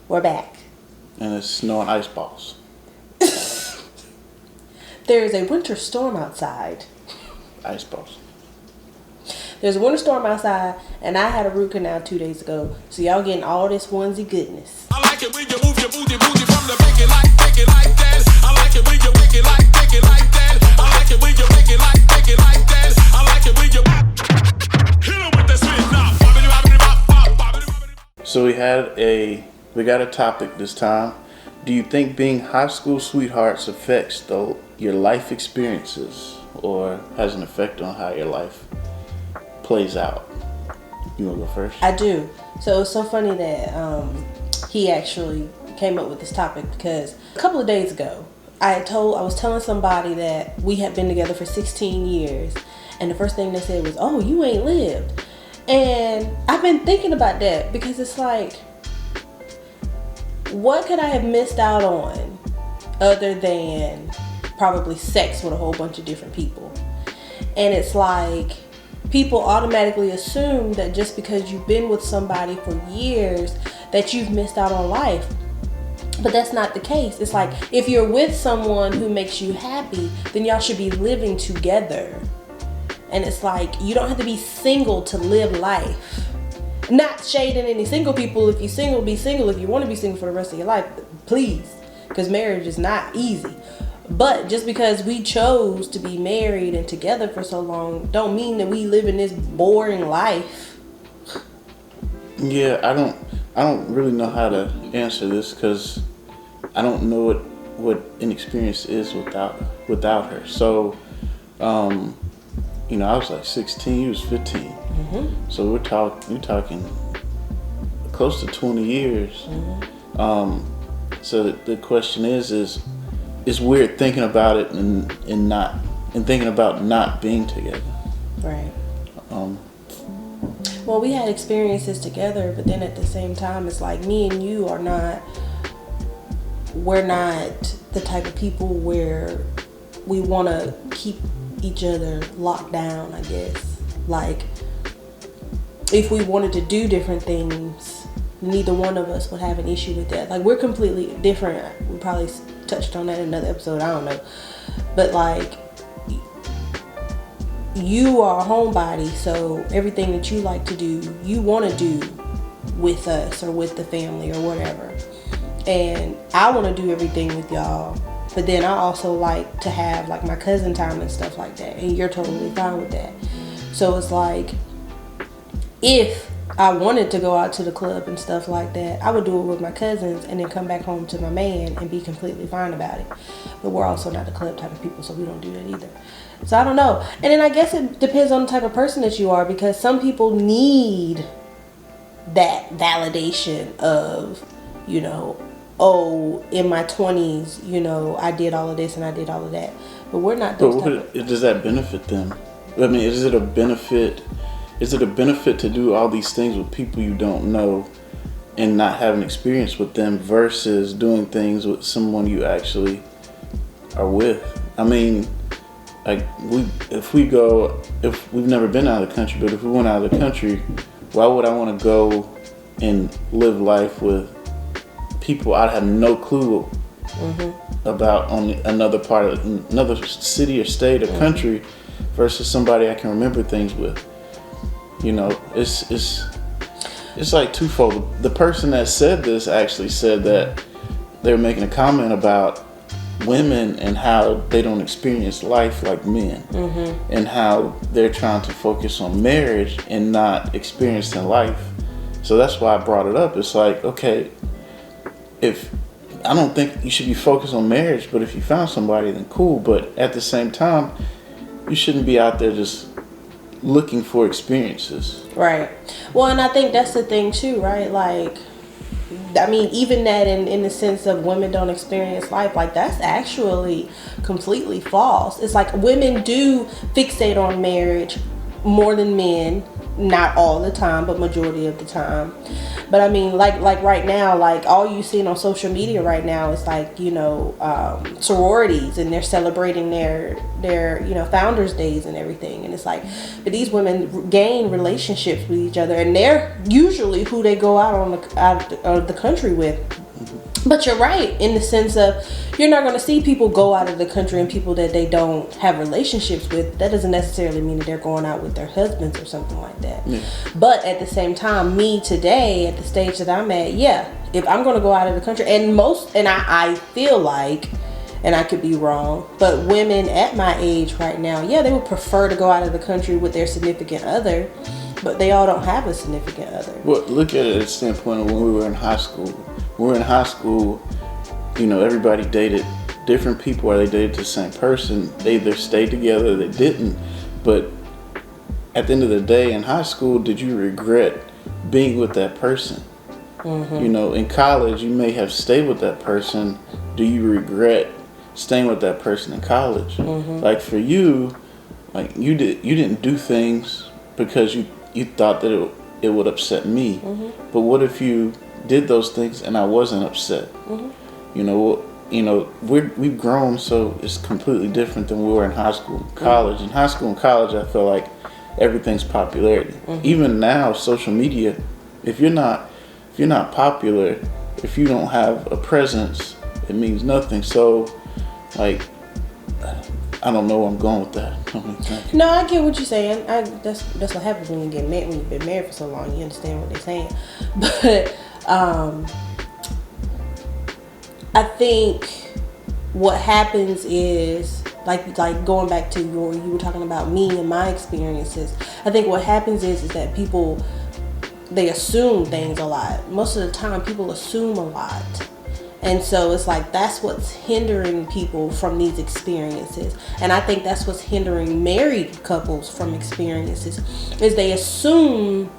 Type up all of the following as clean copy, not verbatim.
We're back. And it's snowing ice balls. There is a winter storm outside. Ice balls. There's a winter storm outside, and I had a root canal 2 days ago. So y'all getting all this onesie goodness. I like it when you move your booty from the make it like that. I like it when you make it like that. I like it when you make it like that. I like it when you hit 'em with the spin now. So we got a topic this time. Do you think being high school sweethearts affects your life experiences or has an effect on how your life plays out? You want to go first? I do. So it's so funny that he actually came up with this topic because a couple of days ago, I was telling somebody that we had been together for 16 years, and the first thing they said was, "Oh, you ain't lived." And I've been thinking about that because it's like, what could I have missed out on other than probably sex with a whole bunch of different people? And it's like, people automatically assume that just because you've been with somebody for years that you've missed out on life. But that's not the case. It's like, if you're with someone who makes you happy, then y'all should be living together. And it's like, you don't have to be single to live life. Not shading any single people. If you're single, be single. If you want to be single for the rest of your life, please. Because marriage is not easy. But just because we chose to be married and together for so long, don't mean that we live in this boring life. Yeah, I don't really know how to answer this because I don't know what an experience is without her. So, I was like 16, he was 15. Mm-hmm. So we're talking close to 20 years. Mm-hmm. So the question is it's weird thinking about it and thinking about not being together. Right. Well, we had experiences together, but then at the same time, it's like me and you we're not the type of people where we want to keep each other locked down, I guess. Like, if we wanted to do different things, neither one of us would have an issue with that. Like, we're completely different. We probably touched on that in another episode, I don't know. But like, you are a homebody, so everything that you like to do, you want to do with us or with the family or whatever. And I want to do everything with y'all, but then I also like to have like my cousin time and stuff like that, and you're totally fine with that. So it's like, if I wanted to go out to the club and stuff like that, I would do it with my cousins and then come back home to my man and be completely fine about it. But we're also not the club type of people, so we don't do that either. So I don't know. And then I guess it depends on the type of person that you are, because some people need that validation of, oh, in my 20s, I did all of this and I did all of that. But we're not those does that benefit them? I mean, is it a benefit to do all these things with people you don't know and not have an experience with them versus doing things with someone you actually are with? I mean, like, if we've never been out of the country, but if we went out of the country, why would I want to go and live life with people I have no clue about on another part of another city or state or country versus somebody I can remember things with? It's like twofold. The person that said this actually said that they were making a comment about women and how they don't experience life like men, and how they're trying to focus on marriage and not experiencing life. So that's why I brought it up. It's like, okay, I don't think you should be focused on marriage, but if you found somebody, then cool. But at the same time, you shouldn't be out there just looking for experiences. Right. Well, and I think that's the thing too, right? Like, I mean, even that in the sense of women don't experience life, like, that's actually completely false. It's like women do fixate on marriage more than men, not all the time, but majority of the time. But I mean, like right now, like all you see on social media right now is like, you know, sororities, and they're celebrating their founders days and everything. And it's like, but these women gain relationships with each other, and they're usually who they go out of the country with. But you're right in the sense of you're not going to see people go out of the country and people that they don't have relationships with. That doesn't necessarily mean that they're going out with their husbands or something like that. Yeah. But at the same time, me today at the stage that I'm at, yeah, if I'm going to go out of the country, and I feel like, and I could be wrong, but women at my age right now, yeah, they would prefer to go out of the country with their significant other, but they all don't have a significant other. Well, look at it at the standpoint of when we were in high school. When we were in high school, you know, everybody dated different people, or they dated the same person. They either stayed together or they didn't. But at the end of the day, in high school, did you regret being with that person? Mm-hmm. You know, in college, you may have stayed with that person. Do you regret staying with that person in college? Mm-hmm. Like for you, like you didn't do things because you thought that it would upset me. Mm-hmm. But what if you did those things and I wasn't upset? Mm-hmm. You know, we've grown, so it's completely different than we were in high school and college. In high school and college, I feel like everything's popularity. Mm-hmm. Even now, social media, if you're not popular, if you don't have a presence, it means nothing. So, like, I don't know where I'm going with that. No, I get what you're saying. That's what happens when you get married. When you've been married for so long, you understand what they're saying. But I think what happens is like going back to you were talking about me and my experiences. I think what happens is that people, they assume things a lot. Most of the time, people assume a lot. And so it's like that's what's hindering people from these experiences. And I think that's what's hindering married couples from experiences, is they assume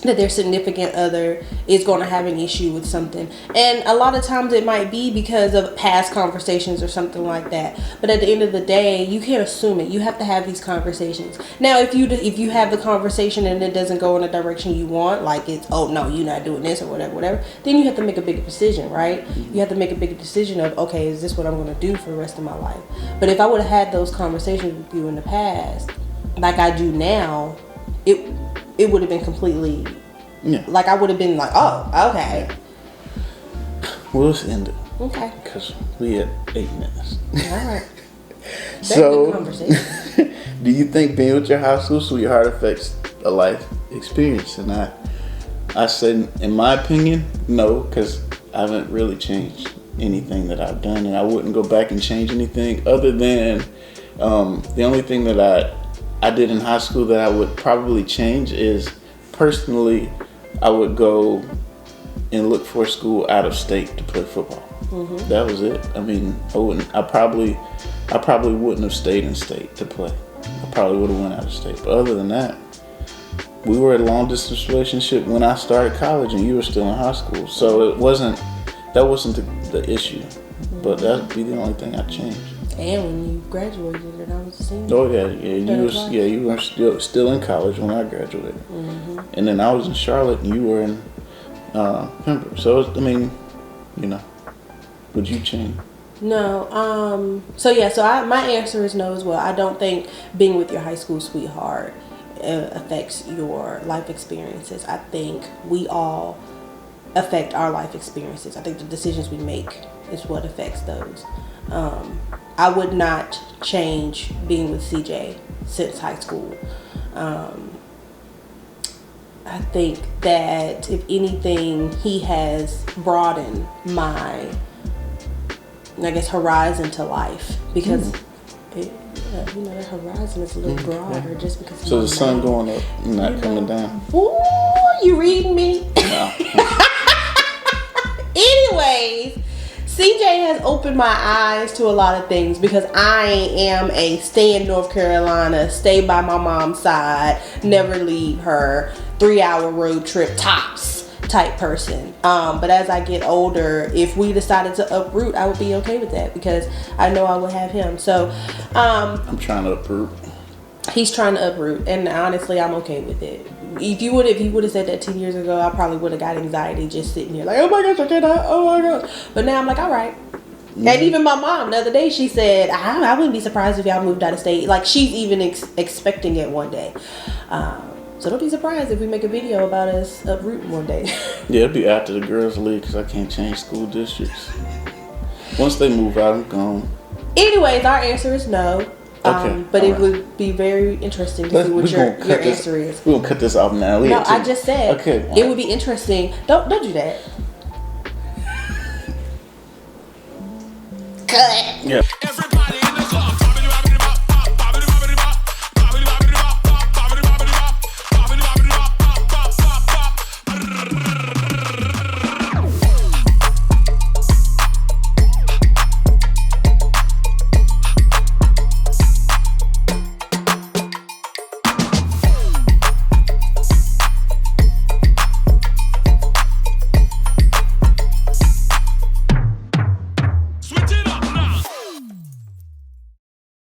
that their significant other is going to have an issue with something. And a lot of times it might be because of past conversations or something like that. But at the end of the day, you can't assume it. You have to have these conversations. Now, if you have the conversation and it doesn't go in the direction you want, like it's, oh no, you're not doing this or whatever, then you have to make a bigger decision, right? You have to make a bigger decision of, okay, is this what I'm going to do for the rest of my life? But if I would have had those conversations with you in the past, like I do now, it would have been completely, like I would have been like, oh, okay. Well, let's end it. Okay. Because we had 8 minutes. All right. So, do you think being with your high school sweetheart affects a life experience? And I said, in my opinion, no, because I haven't really changed anything that I've done, and I wouldn't go back and change anything other than the only thing that I did in high school that I would probably change is, personally, I would go and look for a school out of state to play football. Mm-hmm. That was it. I mean, I probably wouldn't have stayed in state to play. I probably would have went out of state. But other than that, we were in a long distance relationship when I started college and you were still in high school. So that wasn't the issue. Mm-hmm. But that'd be the only thing I'd change. And when you graduated and I was a senior. Oh yeah. You were still in college when I graduated. Mm-hmm. And then I was in Charlotte and you were in Pembroke. So would you change? No. So my answer is no as well. I don't think being with your high school sweetheart affects your life experiences. I think we all affect our life experiences. I think the decisions we make is what affects those. I would not change being with CJ since high school. I think that if anything, he has broadened my, I guess, horizon to life, because that horizon is a little broader just because. So the sun going up, not coming down. Ooh, you reading me? No. Anyways, CJ has opened my eyes to a lot of things, because I am a stay in North Carolina, stay by my mom's side, never leave her, 3-hour road trip tops type person. But as I get older, if we decided to uproot, I would be okay with that, because I know I would have him. So I'm trying to uproot. He's trying to uproot, and honestly, I'm okay with it. if he would have said that 10 years ago, I probably would have got anxiety just sitting here like, oh my gosh, I cannot, oh my god. But now I'm like, all right. And even my mom the other day, she said, I wouldn't be surprised if y'all moved out of state. Like, she's even expecting it one day. So don't be surprised if we make a video about us uprooting one day. Yeah, it'll be after the girls leave because I can't change school districts. Once they move out, I'm gone. Anyways, our answer is no. Okay, but it would be very interesting to see what your answer is. We're going to cut this off now. No, I just said it would be interesting. Don't do that. Cut. Yeah. Everybody